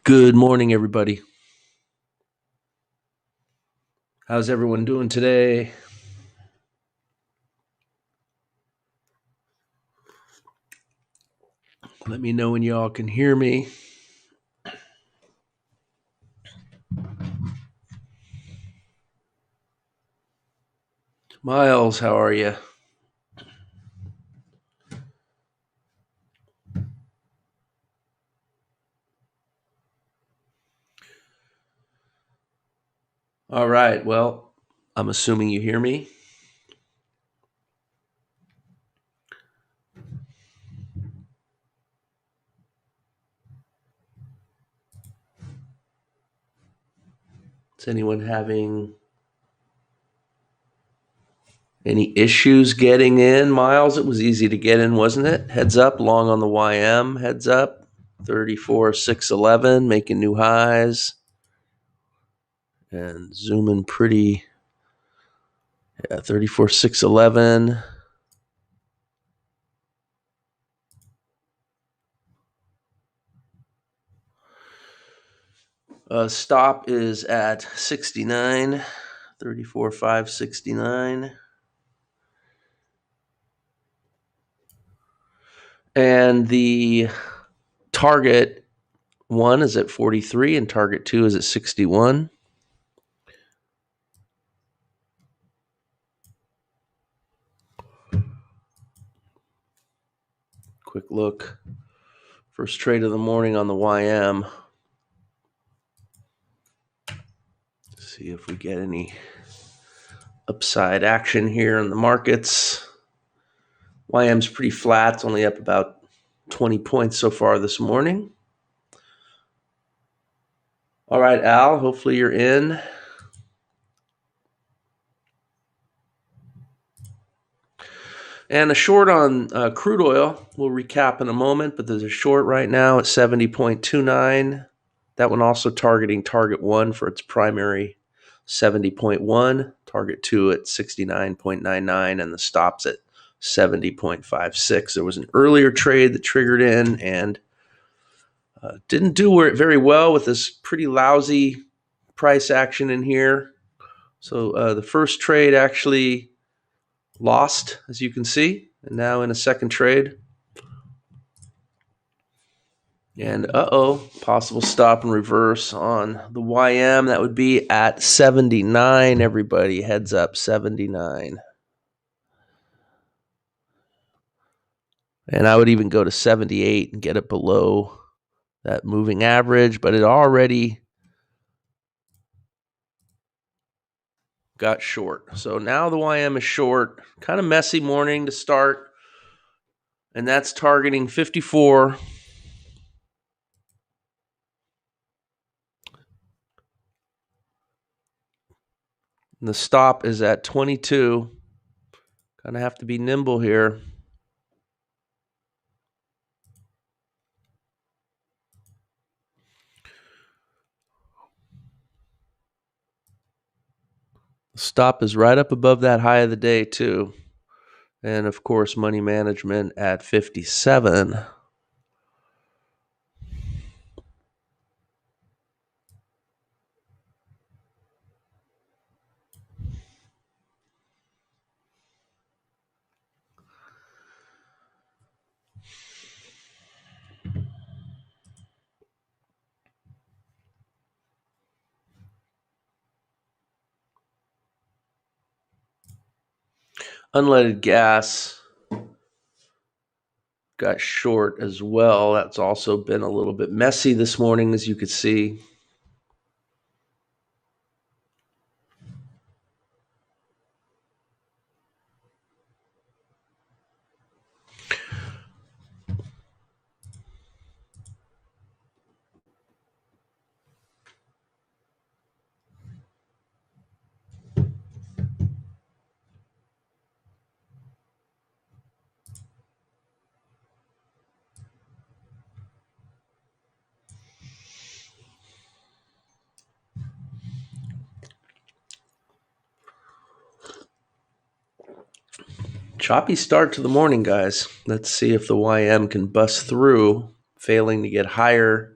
Good morning, everybody. How's everyone doing today? Let me know when y'all can hear me. Miles, how are you? All right. Well, I'm assuming you hear me. Is anyone having any issues getting in? Miles, it was easy to get in, wasn't it? Heads up, long on the YM. Heads up, 34,611, making new highs. And zooming pretty. Yeah, 34,611. Stop is at 69, 34,569. And the target one is at 43 and target two is at 61. Quick look. First trade of the morning on the YM. See if we get any upside action here in the markets. YM's pretty flat. It's only up about 20 points so far this morning. All right, Al, hopefully you're in. And a short on crude oil. We'll recap in a moment, but there's a short right now at 70.29. That one also targeting target one for its primary 70.1, target two at 69.99, and the stops at 70.56. There was an earlier trade that triggered in and didn't do very well with this pretty lousy price action in here. So the first trade actually lost, as you can see, and now in a second trade. And possible stop and reverse on the YM. That would be at 79, everybody. Heads up, 79. And I would even go to 78 and get it below that moving average, but it already got short. So now the YM is short. Kind of messy morning to start. And that's targeting 54. And the stop is at 22. Kind of have to be nimble here. The stop is right up above that high of the day, too. And, of course, money management at 57. Unleaded gas got short as well. That's also been a little bit messy this morning, as you could see. Choppy start to the morning, guys. Let's see if the YM can bust through, failing to get higher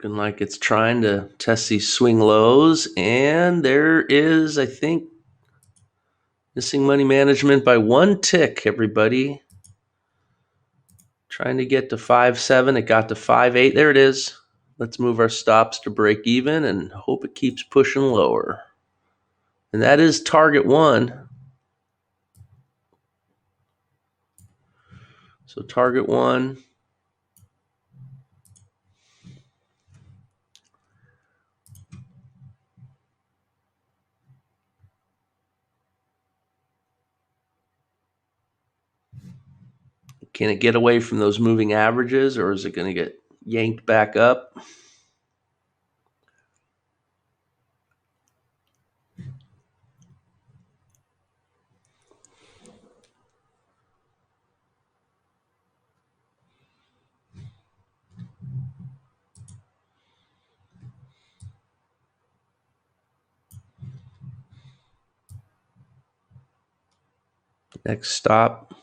Looking like it's trying to test these swing lows. And there is, I think, missing money management by 1 tick, everybody. Trying to get to 5.7. It got to 5.8. There it is. Let's move our stops to break even and hope it keeps pushing lower. And that is target 1. So target 1. Can it get away from those moving averages, or is it going to get yanked back up? Next stop,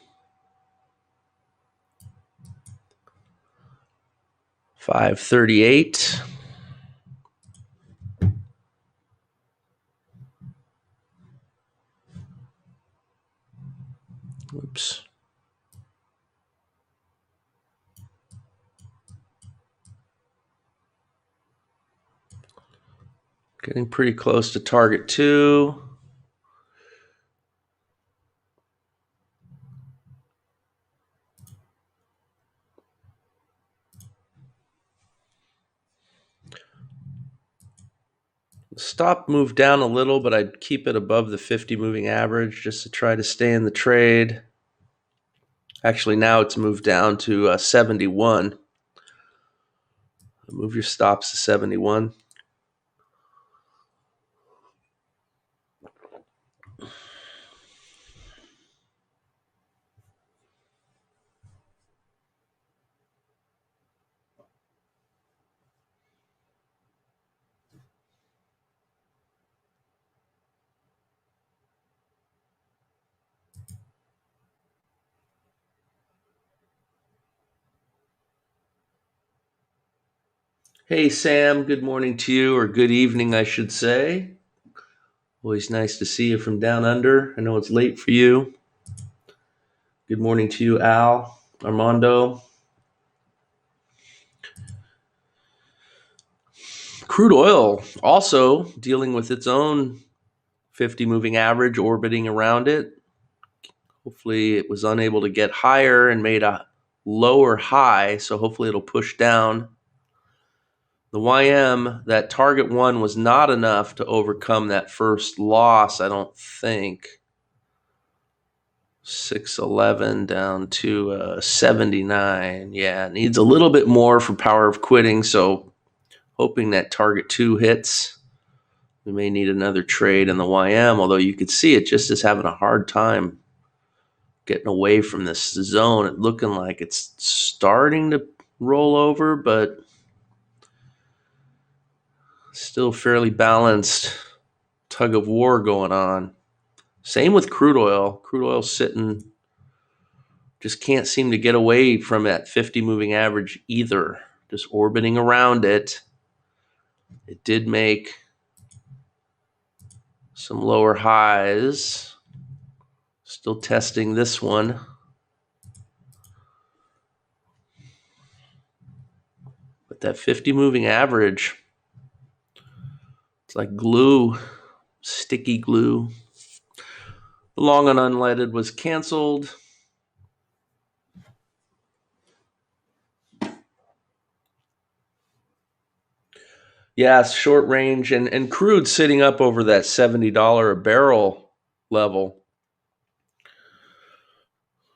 5.38. Oops. Getting pretty close to target 2. The stop moved down a little, but I'd keep it above the 50 moving average just to try to stay in the trade. Actually, now it's moved down to 71. Move your stops to 71. Hey, Sam, good morning to you, or good evening, I should say. Always nice to see you from down under. I know it's late for you. Good morning to you, Al, Armando. Crude oil also dealing with its own 50 moving average orbiting around it. Hopefully it was unable to get higher and made a lower high, so hopefully it'll push down. The YM, that target 1 was not enough to overcome that first loss, I don't think. 611 down to 79. Yeah, it needs a little bit more for power of quitting, so hoping that target 2 hits. We may need another trade in the YM, although you could see it just is having a hard time getting away from this zone. It looking like it's starting to roll over, but still fairly balanced tug of war going on. Same with crude oil. Crude oil sitting, just can't seem to get away from that 50 moving average either. Just orbiting around it. It did make some lower highs. Still testing this one. But that 50 moving average, it's like glue, sticky glue. The long and unleaded was canceled. Yeah, it's short range, and crude sitting up over that $70 a barrel level.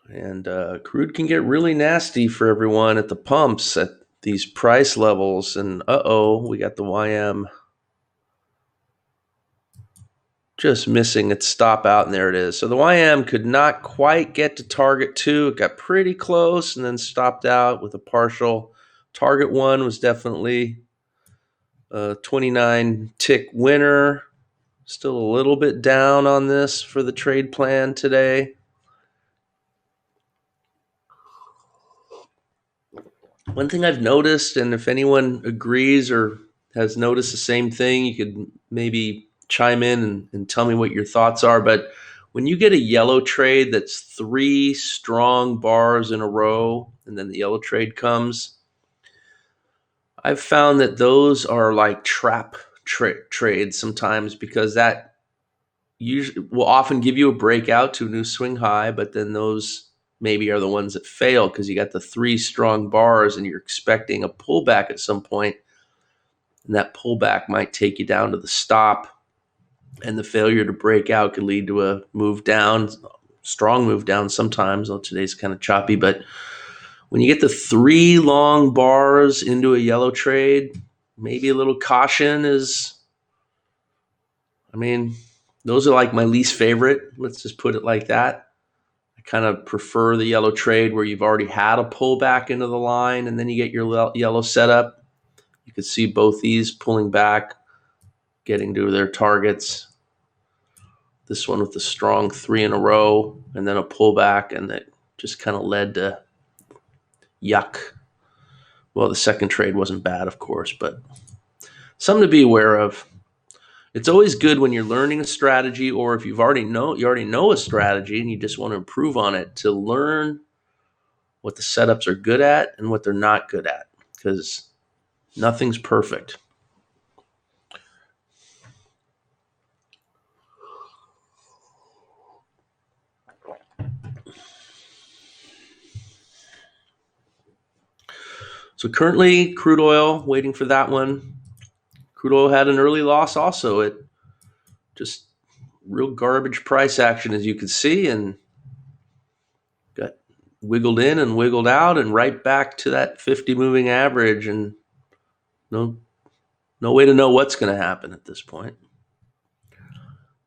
And crude can get really nasty for everyone at the pumps at these price levels. And we got the YM just missing its stop out, and there it is. So the YM could not quite get to target 2. It got pretty close and then stopped out with a partial. Target 1 was definitely a 29 tick winner. Still a little bit down on this for the trade plan today. One thing I've noticed, and if anyone agrees or has noticed the same thing, you could maybe chime in and tell me what your thoughts are. But when you get a yellow trade that's 3 strong bars in a row, and then the yellow trade comes, I've found that those are like trap trades sometimes, because that usually will often give you a breakout to a new swing high, but then those maybe are the ones that fail because you got the 3 strong bars and you're expecting a pullback at some point, and that pullback might take you down to the stop, and the failure to break out could lead to a move down, strong move down sometimes. Well, today's kind of choppy, but when you get the 3 long bars into a yellow trade, maybe a little caution is, I mean, those are like my least favorite. Let's just put it like that. I kind of prefer the yellow trade where you've already had a pullback into the line and then you get your yellow setup. You can see both these pulling back, getting to their targets. This one with the strong 3 in a row and then a pullback, and that just kind of led to yuck. Well, the second trade wasn't bad, of course, but something to be aware of. It's always good when you're learning a strategy, or if you already know a strategy and you just want to improve on it, to learn what the setups are good at and what they're not good at, because nothing's perfect. So currently, crude oil, waiting for that one. Crude oil had an early loss also. It just real garbage price action, as you can see, and got wiggled in and wiggled out and right back to that 50 moving average, and no way to know what's going to happen at this point.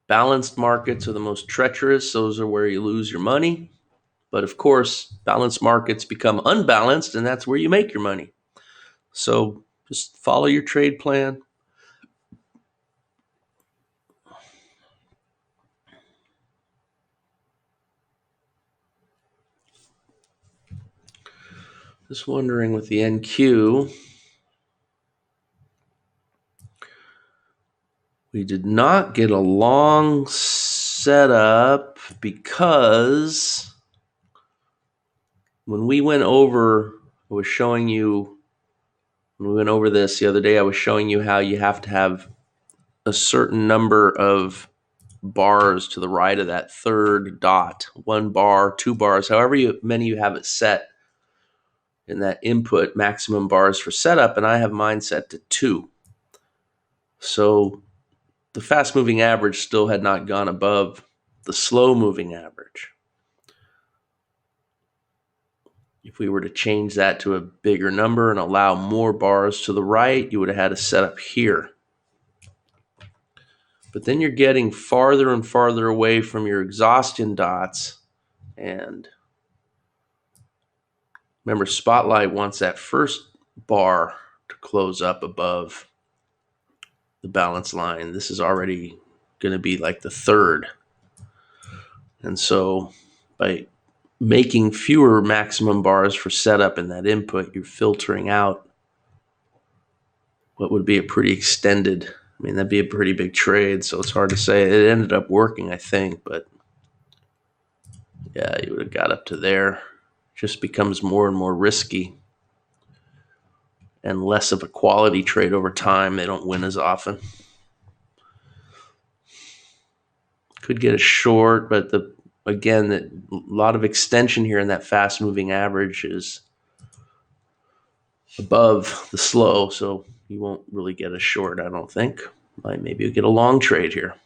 Balanced markets are the most treacherous. Those are where you lose your money. But of course, balanced markets become unbalanced, and that's where you make your money. So just follow your trade plan. Just wondering with the NQ, we did not get a long setup because when we went over, I was showing you, when we went over this the other day, I was showing you how you have to have a certain number of bars to the right of that third dot, 1 bar, 2 bars, however many you have it set in that input, maximum bars for setup, and I have mine set to 2. So the fast moving average still had not gone above the slow moving average. If we were to change that to a bigger number and allow more bars to the right, you would have had a setup here. But then you're getting farther and farther away from your exhaustion dots. And remember, Spotlight wants that first bar to close up above the balance line. This is already going to be like the third. And so by making fewer maximum bars for setup in that input, you're filtering out what would be a pretty extended, I mean, that'd be a pretty big trade, so it's hard to say. It ended up working, I think, but yeah, you would have got up to there. It just becomes more and more risky and less of a quality trade over time. They don't win as often. Could get a short, but again, a lot of extension here in that fast moving average is above the slow, so you won't really get a short, I don't think. Maybe you'll get a long trade here.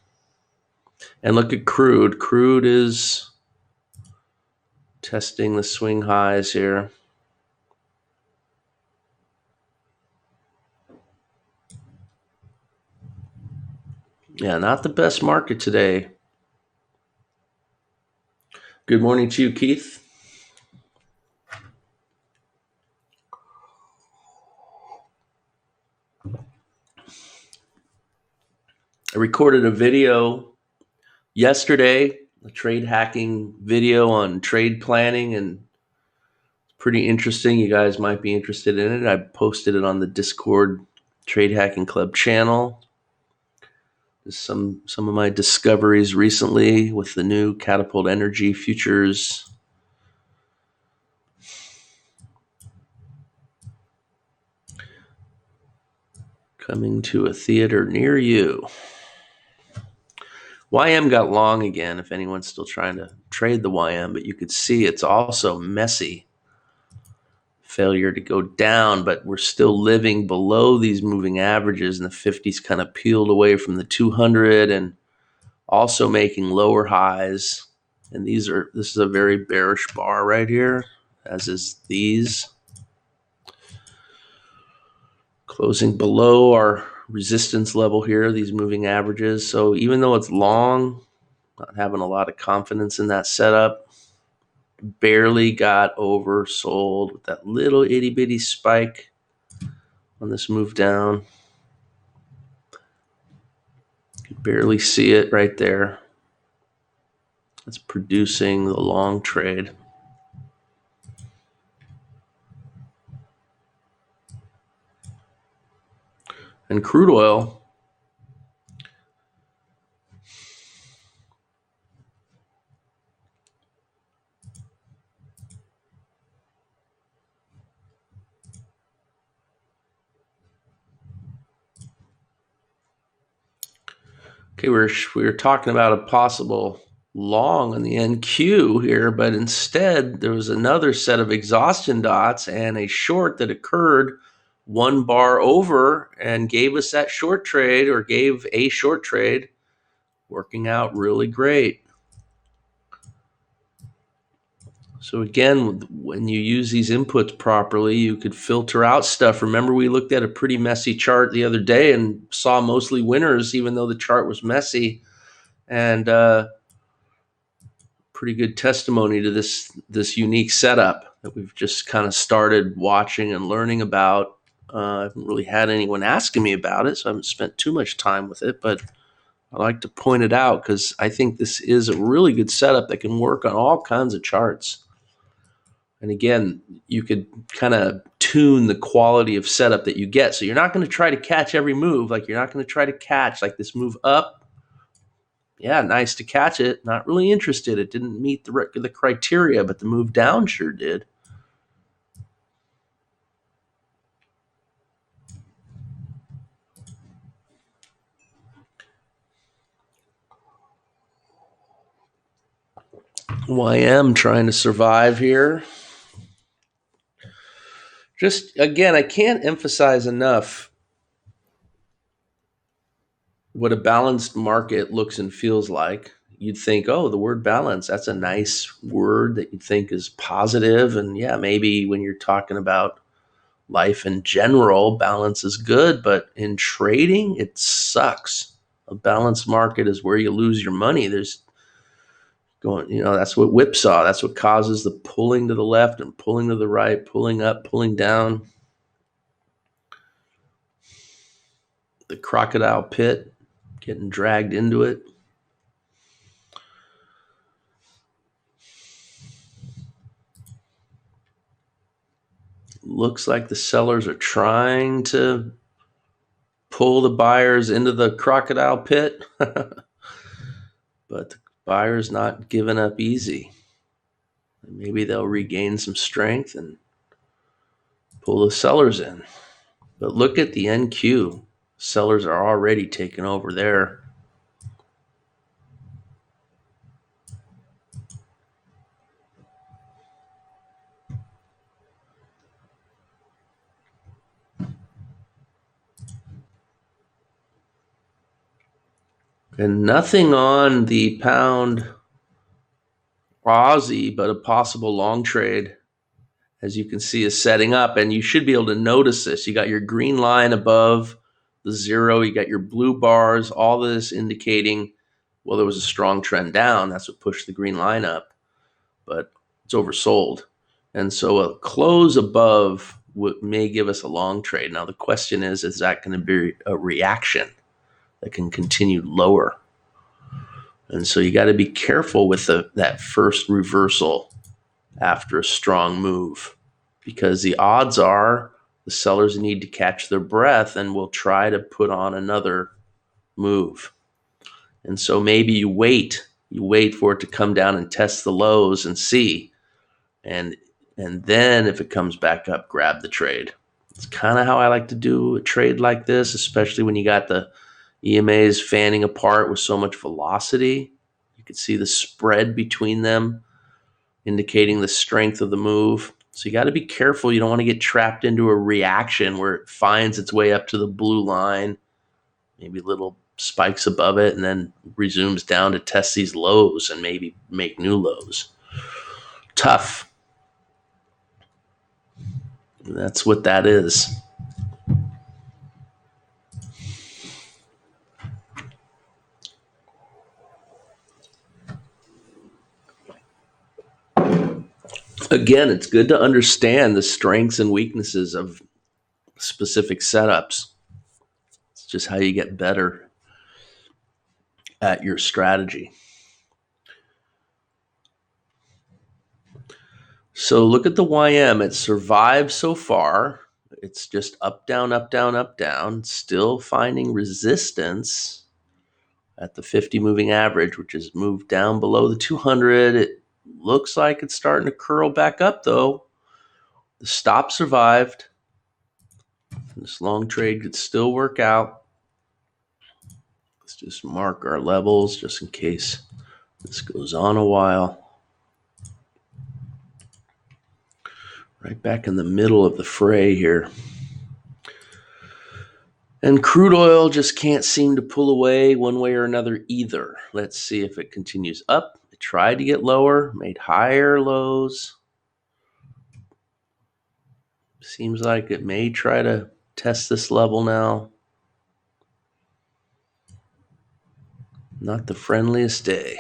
And look at crude. Crude is testing the swing highs here. Yeah, not the best market today. Good morning to you, Keith. I recorded a video yesterday, a trade hacking video on trade planning, and pretty interesting. You guys might be interested in it. I posted it on the Discord Trade Hacking Club channel. Some of my discoveries recently with the new Catapult Energy futures. Coming to a theater near you. YM got long again, if anyone's still trying to trade the YM, but you could see it's also messy. Failure to go down, but we're still living below these moving averages, and the 50's kind of peeled away from the 200 and also making lower highs. And this is a very bearish bar right here, as is these. Closing below our resistance level here, these moving averages. So even though it's long, not having a lot of confidence in that setup, barely got oversold with that little itty bitty spike on this move down. You can barely see it right there. It's producing the long trade. And crude oil, okay, we were talking about a possible long on the NQ here, but instead there was another set of exhaustion dots and a short that occurred one bar over and gave us that short trade, or gave a short trade, working out really great. So again, when you use these inputs properly, you could filter out stuff. Remember, we looked at a pretty messy chart the other day and saw mostly winners, even though the chart was messy. And pretty good testimony to this unique setup that we've just kind of started watching and learning about. I haven't really had anyone asking me about it, so I haven't spent too much time with it, but I like to point it out because I think this is a really good setup that can work on all kinds of charts. And again, you could kind of tune the quality of setup that you get. So you're not going to try to catch every move. Like, you're not going to try to catch like this move up. Yeah, nice to catch it. Not really interested. It didn't meet the criteria, but the move down sure did. YM trying to survive here. Just, again, I can't emphasize enough what a balanced market looks and feels like. You'd think, oh, the word balance, that's a nice word that you'd think is positive. And yeah, maybe when you're talking about life in general, balance is good, but in trading, it sucks. A balanced market is where you lose your money. That's what whipsaw, that's what causes the pulling to the left and pulling to the right, pulling up, pulling down. The crocodile pit, getting dragged into it. Looks like the sellers are trying to pull the buyers into the crocodile pit, but the buyers not giving up easy. Maybe they'll regain some strength and pull the sellers in. But look at the NQ. Sellers are already taking over there. And nothing on the pound Aussie, but a possible long trade, as you can see, is setting up. And you should be able to notice this. You got your green line above the zero. You got your blue bars, all this indicating, well, there was a strong trend down. That's what pushed the green line up. But it's oversold. And so a close above may give us a long trade. Now, the question is that going to be a reaction that can continue lower? And so you got to be careful with that first reversal after a strong move. because the odds are the sellers need to catch their breath and will try to put on another move. And so maybe you wait for it to come down and test the lows and see. And then if it comes back up, grab the trade. It's kind of how I like to do a trade like this, especially when you got the EMAs fanning apart with so much velocity. You can see the spread between them indicating the strength of the move. So you got to be careful. You don't want to get trapped into a reaction where it finds its way up to the blue line, maybe little spikes above it, and then resumes down to test these lows and maybe make new lows. Tough. That's what that is. Again, it's good to understand the strengths and weaknesses of specific setups. It's just how you get better at your strategy. So look at the YM. It survived so far. It's just up, down, up, down, up, down, still finding resistance at the 50 moving average, which has moved down below the 200. It looks like it's starting to curl back up, though. The stop survived. This long trade could still work out. Let's just mark our levels just in case this goes on a while. Right back in the middle of the fray here. And crude oil just can't seem to pull away one way or another either. Let's see if it continues up. It tried to get lower, made higher lows. Seems like it may try to test this level now. Not the friendliest day.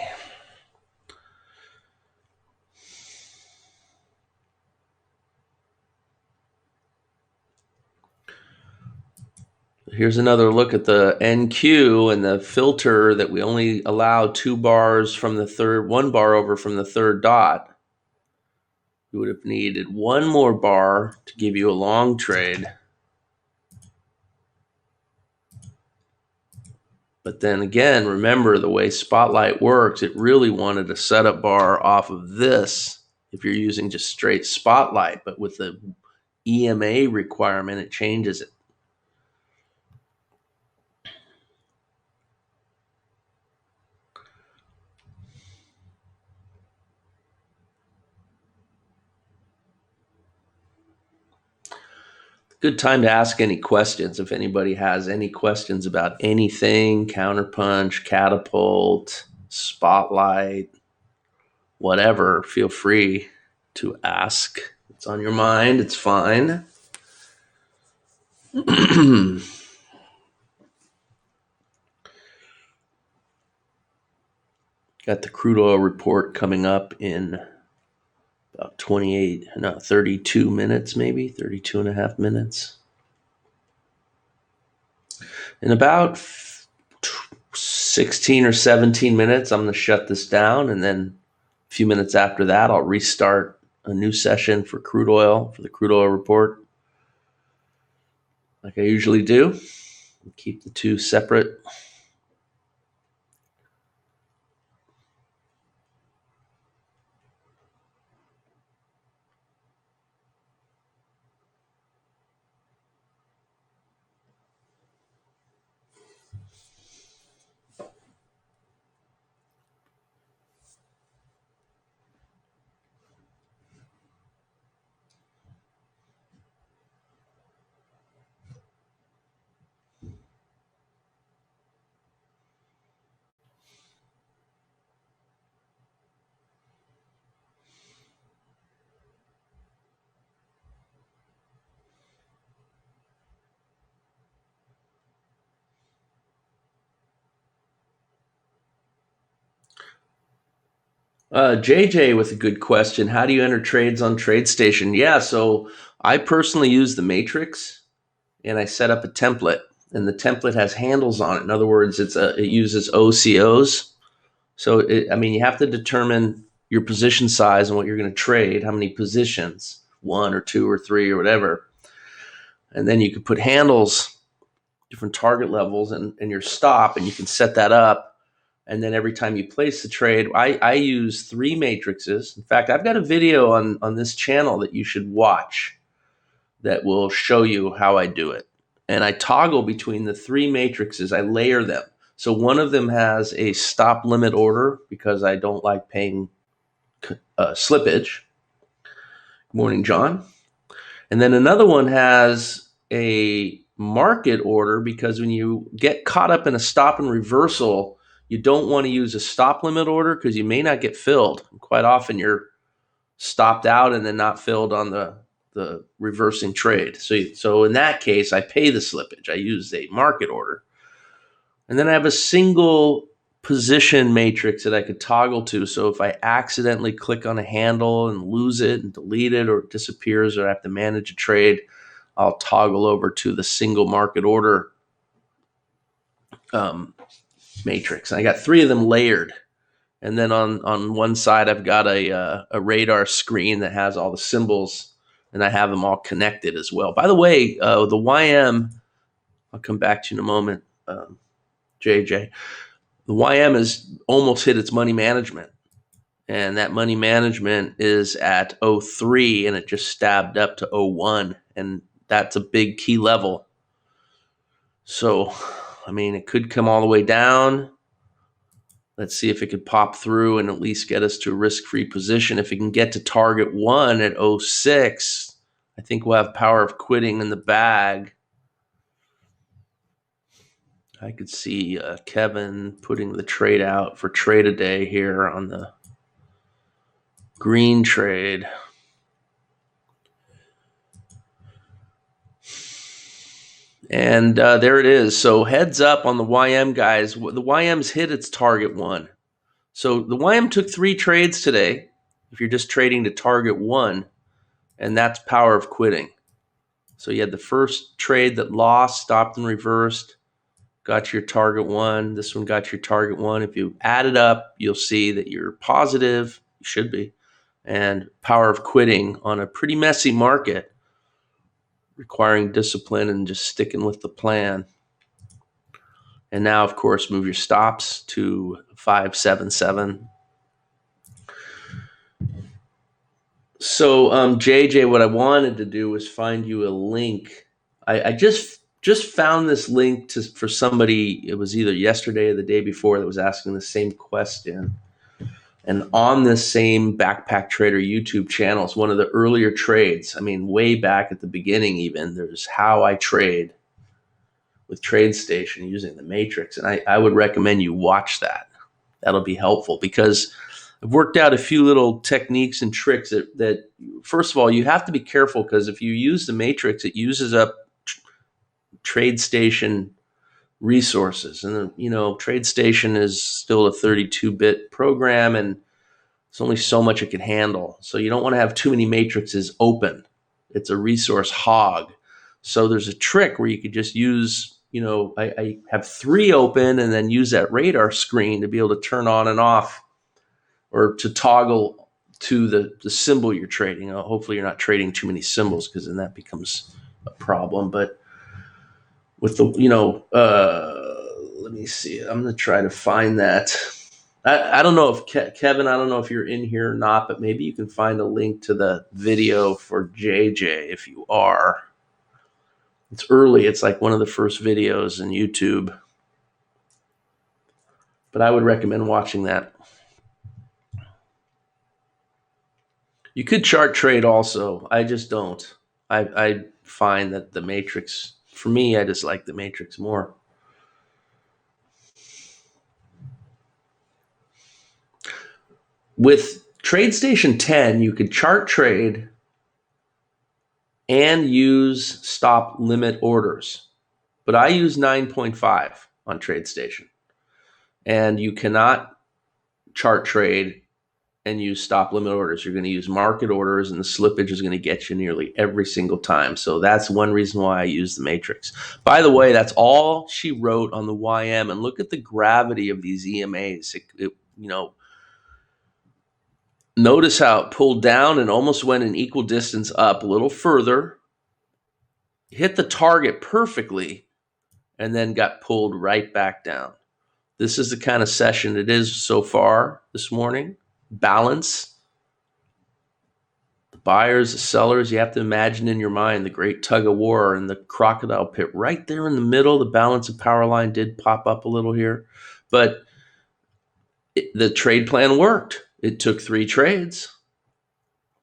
Here's another look at the NQ and the filter that we only allow 2 bars from the third, 1 bar over from the third dot. You would have needed 1 more bar to give you a long trade. But then again, remember the way Spotlight works, it really wanted a setup bar off of this if you're using just straight Spotlight. But with the EMA requirement, it changes it. Good time to ask any questions. If anybody has any questions about anything, Counterpunch, Catapult, Spotlight, whatever, feel free to ask. It's on your mind. It's fine. Got the crude oil report coming up in about 32 minutes, maybe 32 and a half minutes. In about 16 or 17 minutes, I'm going to shut this down. And then a few minutes after that, I'll restart a new session for crude oil, for the crude oil report, like I usually do. Keep the two separate. JJ with a good question. How do you enter trades on TradeStation? Yeah, so I personally use the matrix and I set up a template, and the template has handles on it. In other words, it uses OCOs. So, you have to determine your position size and what you're going to trade, how many positions. 1 or 2 or 3 or whatever. And then you could put handles, different target levels, and your stop, and you can set that up. And then every time you place the trade, I use 3 matrices. In fact, I've got a video on this channel that you should watch that will show you how I do it. And I toggle between the 3 matrices. I layer them. So one of them has a stop limit order because I don't like paying slippage. Good morning, John. And then another one has a market order because when you get caught up in a stop and reversal, you don't want to use a stop limit order because you may not get filled. Quite often you're stopped out and then not filled on the reversing trade. So in that case, I pay the slippage. I use a market order. And then I have a single position matrix that I could toggle to. So if I accidentally click on a handle and lose it and delete it, or it disappears, or I have to manage a trade, I'll toggle over to the single market order matrix. And I got 3 of them layered. And then on one side, I've got a radar screen that has all the symbols, and I have them all connected as well. By the way, the YM, I'll come back to you in a moment, JJ. The YM has almost hit its money management, and that money management is at 03, and it just stabbed up to 01, and that's a big key level. So, I mean, it could come all the way down. Let's see if it could pop through and at least get us to a risk-free position. If it can get to target 1 at 06, I think we'll have power of quitting in the bag. I could see Kevin putting the trade out for trade a day here on the green trade. And there it is. So heads up on the YM, guys. The YM's hit its target 1. So the YM took 3 trades today, if you're just trading to target 1, and that's power of quitting. So you had the first trade that lost, stopped and reversed, got your target 1. This one got your target 1. If you add it up, you'll see that you're positive, you should be, and power of quitting on a pretty messy market, requiring discipline and just sticking with the plan. And now, of course, move your stops to 577. So, JJ, what I wanted to do was find you a link. I just found this link for somebody. It was either yesterday or the day before that was asking the same question. And on this same Backpacktrader YouTube channel, it's one of the earlier trades. I mean, way back at the beginning even, there's how I trade with TradeStation using the matrix. And I would recommend you watch that. That'll be helpful because I've worked out a few little techniques and tricks that first of all, you have to be careful because if you use the matrix, it uses up TradeStation resources. And, you know, TradeStation is still a 32-bit program and there's only so much it can handle. So you don't want to have too many matrices open. It's a resource hog. So there's a trick where you could just use, you know, I have 3 open and then use that radar screen to be able to turn on and off or to toggle to the symbol you're trading. Hopefully you're not trading too many symbols because then that becomes a problem. But with the, you know, let me see. I'm going to try to find that. I don't know if Kevin, I don't know if you're in here or not, but maybe you can find a link to the video for JJ if you are. It's early. It's like one of the first videos in YouTube. But I would recommend watching that. You could chart trade also. I just don't. I find that the matrix, for me, I just like the matrix more. With TradeStation 10, you could chart trade and use stop limit orders. But I use 9.5 on TradeStation. And you cannot chart trade and use stop limit orders. You're going to use market orders, and the slippage is going to get you nearly every single time. So that's one reason why I use the matrix. By the way, that's all she wrote on the YM. And look at the gravity of these EMAs. You know, Notice how it pulled down and almost went an equal distance up a little further, hit the target perfectly, and then got pulled right back down. This is the kind of session it is so far this morning. Balance. The buyers, the sellers, you have to imagine in your mind the great tug of war and the crocodile pit right there in the middle. The balance of power line did pop up a little here, but the trade plan worked. It took 3 trades,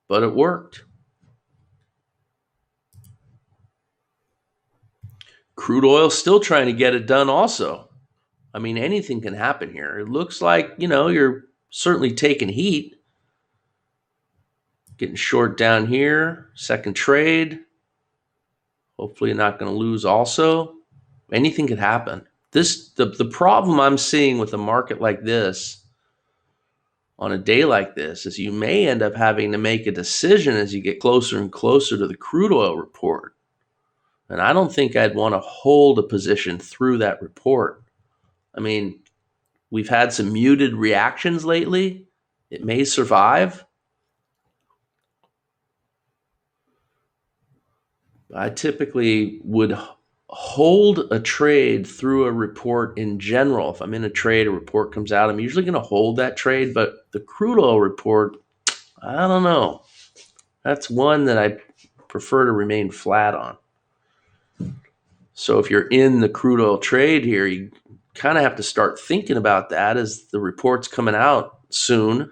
but it worked. Crude oil still trying to get it done also. I mean, anything can happen here. It looks like, you're certainly taking heat. Getting short down here. Second trade. Hopefully you're not going to lose also. Anything could happen. The problem I'm seeing with a market like this on a day like this is you may end up having to make a decision as you get closer and closer to the crude oil report. And I don't think I'd want to hold a position through that report. I mean, we've had some muted reactions lately. It may survive. I typically would hold a trade through a report in general. If I'm in a trade, a report comes out, I'm usually going to hold that trade. But the crude oil report, I don't know. That's one that I prefer to remain flat on. So if you're in the crude oil trade here, you kind of have to start thinking about that as the report's coming out soon.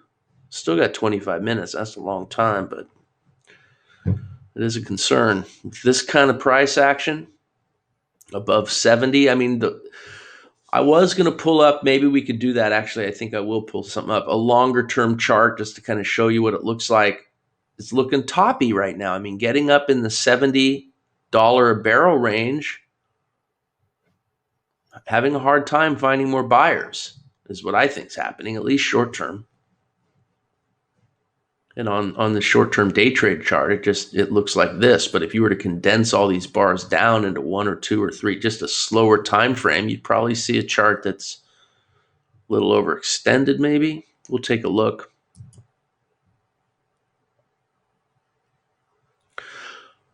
Still got 25 minutes. That's a long time, but it is a concern. This kind of price action above 70, I mean, I was going to pull up, maybe we could do that. Actually, I think I will pull something up, a longer term chart just to kind of show you what it looks like. It's looking toppy right now. I mean, getting up in the $70 a barrel range, having a hard time finding more buyers is what I think is happening, at least short term. And on the short-term day trade chart, it looks like this. But if you were to condense all these bars down into 1 or 2 or 3, just a slower time frame, you'd probably see a chart that's a little overextended maybe. We'll take a look. All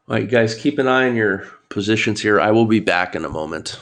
right, guys, keep an eye on your positions here. I will be back in a moment.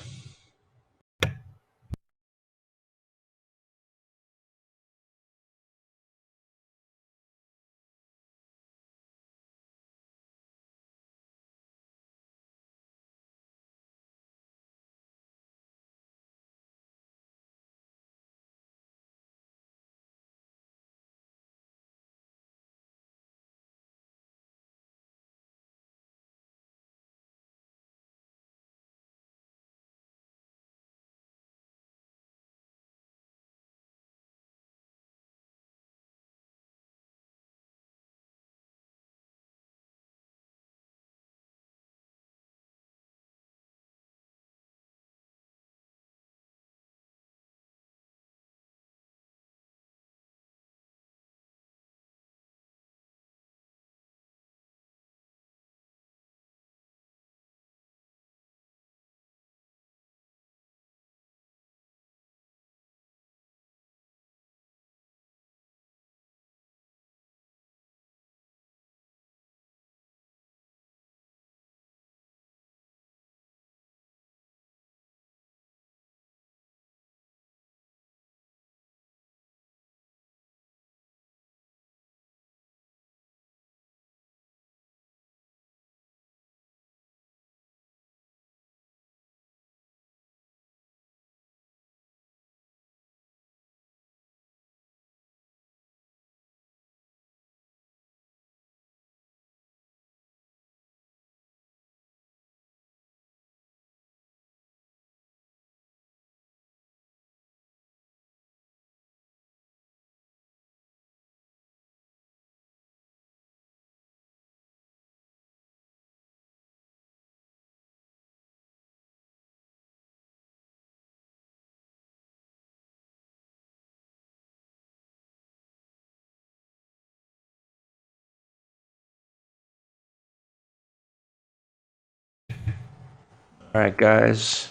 All right, guys,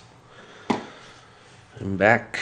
I'm back.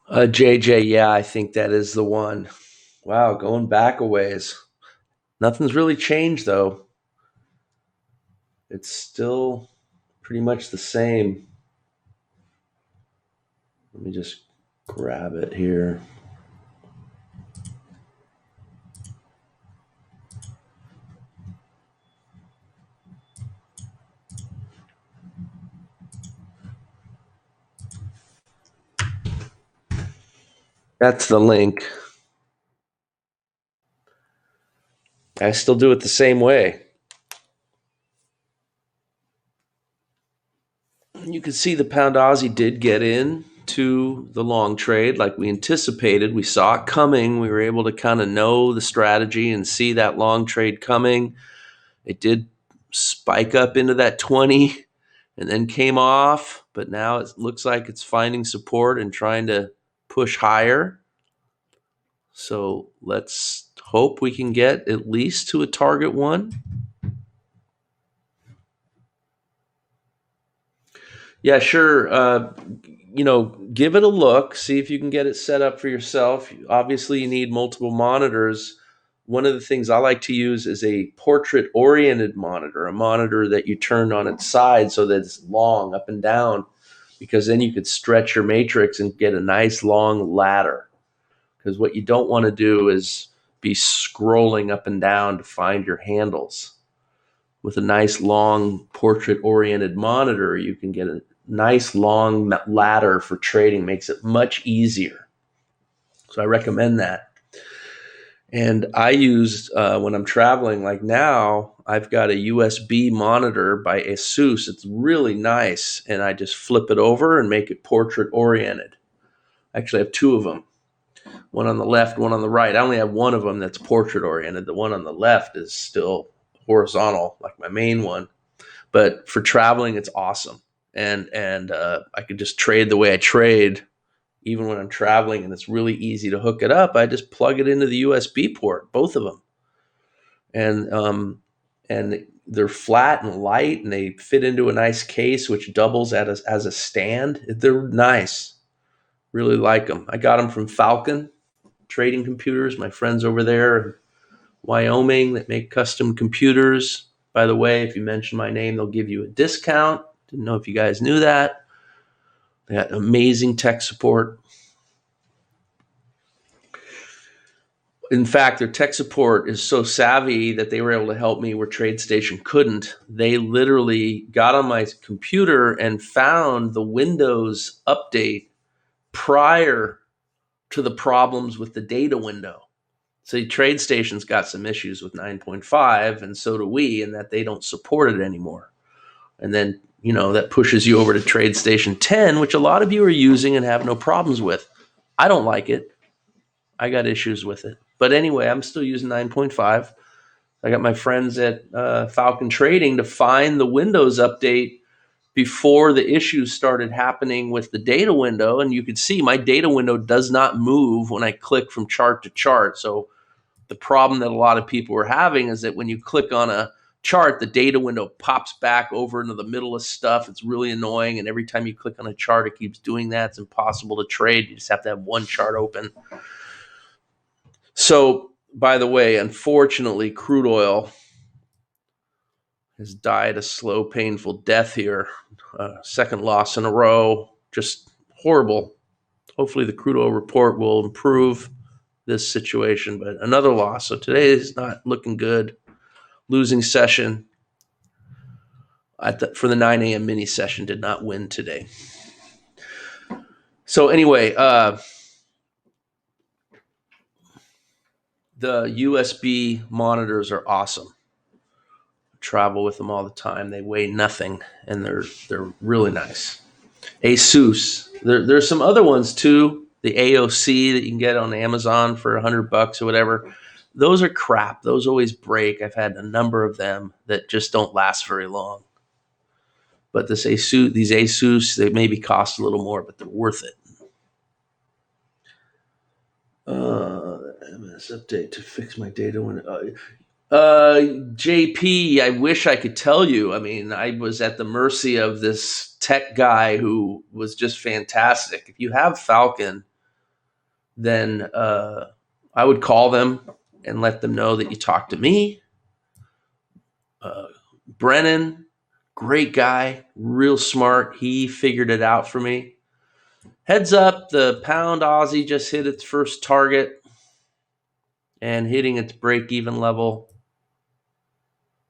JJ, yeah, I think that is the one. Wow, going back a ways. Nothing's really changed though. It's still pretty much the same. Let me just grab it here. That's the link. I still do it the same way. You can see the pound Aussie did get in to the long trade like we anticipated. We saw it coming. We were able to kind of know the strategy and see that long trade coming. It did spike up into that 20 and then came off, but now it looks like it's finding support and trying to push higher. So let's hope we can get at least to a target one. Yeah, sure. Give it a look. See if you can get it set up for yourself. Obviously, you need multiple monitors. One of the things I like to use is a portrait-oriented monitor, a monitor that you turn on its side so that it's long up and down, because then you could stretch your matrix and get a nice long ladder. Because what you don't want to do is be scrolling up and down to find your handles. With a nice long portrait-oriented monitor, you can get a nice long ladder for trading. Makes it much easier. So I recommend that. And I use, when I'm traveling, like now, I've got a USB monitor by Asus. It's really nice. And I just flip it over and make it portrait oriented. Actually, I have two of them. One on the left, one on the right. I only have one of them that's portrait oriented. The one on the left is still horizontal, like my main one. But for traveling, it's awesome. And I could just trade the way I trade, even when I'm traveling, and it's really easy to hook it up. I just plug it into the USB port, both of them, and they're flat and light, and they fit into a nice case, which doubles as a stand. They're nice. Really like them. I got them from Falcon Trading Computers. My friends over there in Wyoming that make custom computers. By the way, if you mention my name, they'll give you a discount. Didn't know if you guys knew that. They got amazing tech support. In fact, their tech support is so savvy that they were able to help me where TradeStation couldn't. They literally got on my computer and found the Windows update prior to the problems with the data window. So TradeStation's got some issues with 9.5, and so do we, in that they don't support it anymore. And then, that pushes you over to TradeStation 10, which a lot of you are using and have no problems with. I don't like it. I got issues with it. But anyway, I'm still using 9.5. I got my friends at Falcon Trading to find the Windows update before the issues started happening with the data window. And you could see my data window does not move when I click from chart to chart. So the problem that a lot of people are having is that when you click on a chart, the data window pops back over into the middle of stuff. It's really annoying. And every time you click on a chart, it keeps doing that. It's impossible to trade. You just have to have one chart open. So, by the way, unfortunately, crude oil has died a slow, painful death here. Second loss in a row. Just horrible. Hopefully the crude oil report will improve this situation, but another loss. So today is not looking good. Losing session for the 9 a.m. mini session. Did not win today. So anyway, the USB monitors are awesome. I travel with them all the time. They weigh nothing, and they're really nice. Asus. There's some other ones too. The AOC that you can get on Amazon for $100 or whatever. Those are crap. Those always break. I've had a number of them that just don't last very long. But these Asus, they maybe cost a little more, but they're worth it. MS update to fix my data window. JP, I wish I could tell you. I mean, I was at the mercy of this tech guy who was just fantastic. If you have Falcon, then I would call them and let them know that you talked to me. Brennan, great guy, real smart. He figured it out for me. Heads up, the pound Aussie just hit its first target and hitting its break-even level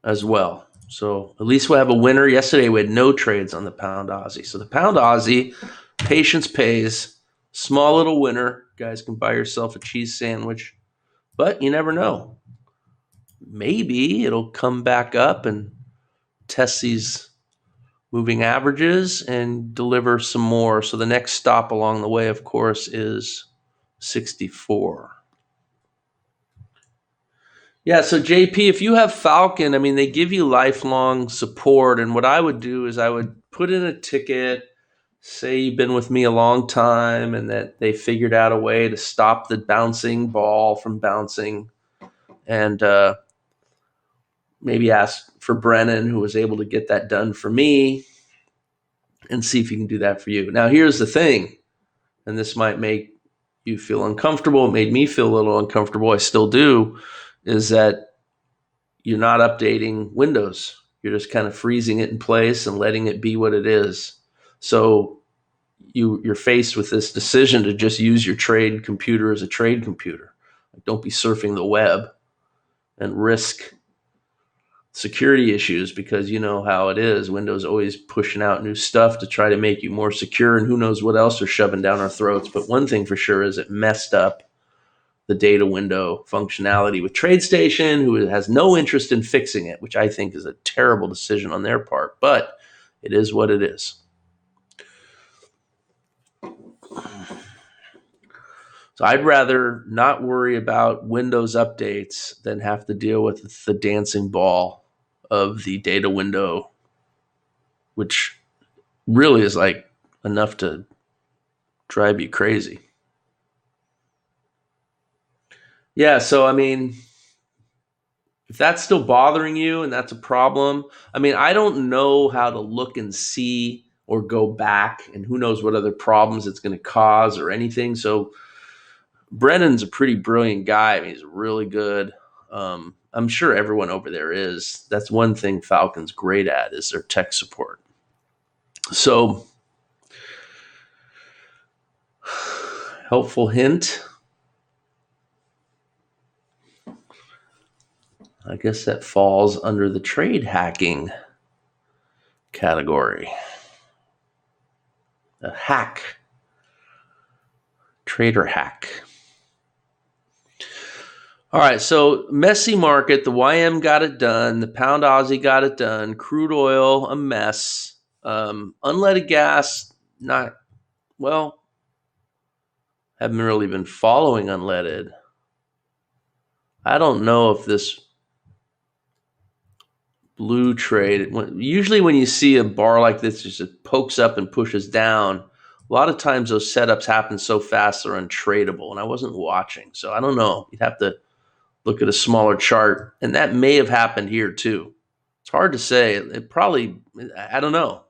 as well. So at least we'll have a winner. Yesterday we had no trades on the pound Aussie. So the pound Aussie, patience pays. Small little winner. Guys can buy yourself a cheese sandwich. But you never know. Maybe it'll come back up and test these moving averages and deliver some more. So the next stop along the way, of course, is 64. Yeah, so JP, if you have Falcon, I mean, they give you lifelong support. And what I would do is I would put in a ticket, say you've been with me a long time and that they figured out a way to stop the bouncing ball from bouncing. And maybe ask for Brennan, who was able to get that done for me, and see if he can do that for you. Now, here's the thing, and this might make you feel uncomfortable. It made me feel a little uncomfortable. I still do, is that you're not updating Windows. You're just kind of freezing it in place and letting it be what it is. So you're faced with this decision to just use your trade computer as a trade computer. Don't be surfing the web and risk security issues, because you know how it is. Windows always pushing out new stuff to try to make you more secure, and who knows what else they're shoving down our throats. But one thing for sure is it messed up the data window functionality with TradeStation, who has no interest in fixing it, which I think is a terrible decision on their part, but it is what it is. So I'd rather not worry about Windows updates than have to deal with the dancing ball of the data window, which really is like enough to drive you crazy. Yeah, so I mean, if that's still bothering you and that's a problem, I mean, I don't know how to look and see or go back, and who knows what other problems it's going to cause or anything. So Brennan's a pretty brilliant guy. I mean, he's really good. I'm sure everyone over there is. That's one thing Falcon's great at, is their tech support. So, helpful hint. I guess that falls under the trade hacking category. A hack. Trader hack. All right, so messy market. The YM got it done. The pound Aussie got it done. Crude oil, a mess. Unleaded gas, not, well, haven't really been following unleaded. I don't know if this blue trade, usually when you see a bar like this, it pokes up and pushes down. A lot of times those setups happen so fast they're untradeable, and I wasn't watching. So I don't know. You'd have to look at a smaller chart, and that may have happened here too. It's hard to say. It probably, I don't know,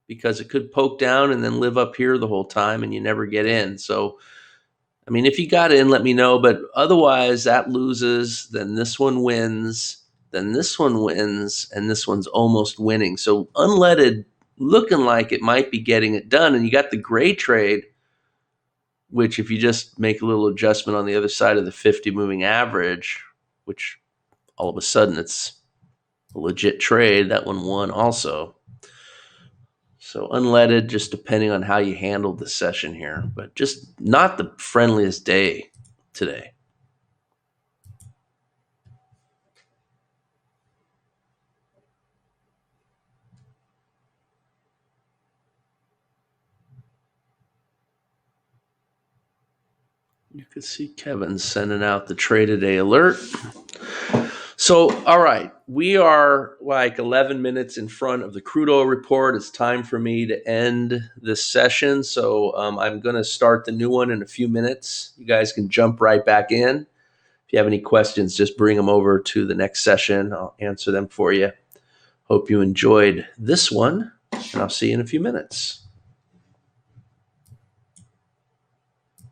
because it could poke down and then live up here the whole time and you never get in. So, I mean, if you got in, let me know, but otherwise that loses, then this one wins, then this one wins, and this one's almost winning. So unleaded looking like it might be getting it done, and you got the gray trade, which if you just make a little adjustment on the other side of the 50 moving average, which all of a sudden it's a legit trade, that one won also. So unleaded, just depending on how you handled the session here, but just not the friendliest day today. You can see Kevin sending out the trade a day alert. So, all right, we are like 11 minutes in front of the crude oil report. It's time for me to end this session. So I'm going to start the new one in a few minutes. You guys can jump right back in. If you have any questions, just bring them over to the next session. I'll answer them for you. Hope you enjoyed this one, and I'll see you in a few minutes.